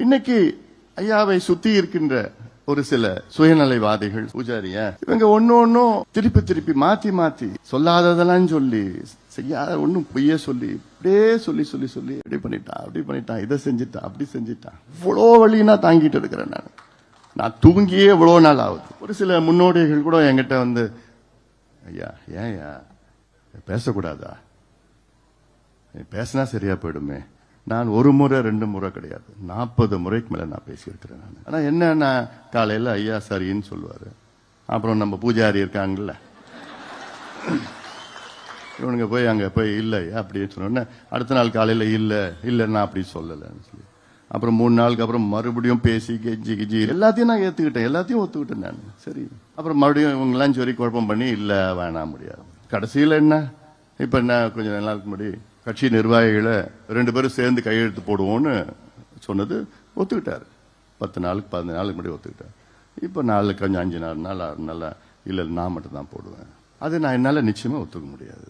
இன்னைக்கு ஐயாவை சுத்தி இருக்கின்ற ஒரு சில சுயநலைவாதிகள் பூஜாரியா இவங்க ஒன்னும் திருப்பி திருப்பி மாத்தி மாத்தி சொல்லாததெல்லாம் சொல்லி செய்யாத ஒன்னும் பொய்ய சொல்லி அப்படியே சொல்லி சொல்லி சொல்லி அப்படி பண்ணிட்டான் இதை செஞ்சுட்டான் அப்படி செஞ்சுட்டான் இவ்வளோ வழினா தாங்கிட்டு இருக்கிறேன் நான் தூங்கியே இவ்வளவு நாள் ஆகுது. ஒரு சில முன்னோடிகள் கூட என்கிட்ட வந்து ஐயா ஏன்யா பேசக்கூடாதா, பேசினா சரியா போயிடுமே. நான் ஒரு முறை 2 முறை கிடையாது, 40 முறைக்கு மேல நான் பேசியிருக்கிறேன். ஆனா என்ன, காலையில ஐயா சரின்னு சொல்லுவாரு, அப்புறம் நம்ம பூஜாரி இருக்காங்கல்ல இவனுங்க போய் அங்க போய் இல்லை அப்படின்னு சொன்ன அடுத்த நாள் காலையில இல்ல நான் அப்படி சொல்லலன்னு சொல்லி அப்புறம் 3 நாளுக்கு அப்புறம் மறுபடியும் பேசி கெஞ்சி எல்லாத்தையும் நான் ஏத்துக்கிட்டேன், எல்லாத்தையும் ஒத்துக்கிட்டேன் நான். சரி, அப்புறம் மறுபடியும் இவங்கெல்லாம் சொல்லி குழப்பம் பண்ணி இல்ல வேணாம் முடியாது. கடைசியில என்ன, இப்ப என்ன கொஞ்ச நாளுக்கு முன்னாடி கட்சி நிர்வாகிகளை 2 பேரும் சேர்ந்து கையெழுத்து போடுவோம்னு சொன்னது ஒத்துக்கிட்டாரு. 10 நாளுக்கு 15 நாளுக்கு முன்னாடி ஒத்துக்கிட்டாரு. இப்ப நாளுக்கு கொஞ்சம் 5 நாள் 6 நாள் இல்ல நான் மட்டும் தான் போடுவேன். அது நான் என்னால நிச்சயமா ஒத்துக்க முடியாது.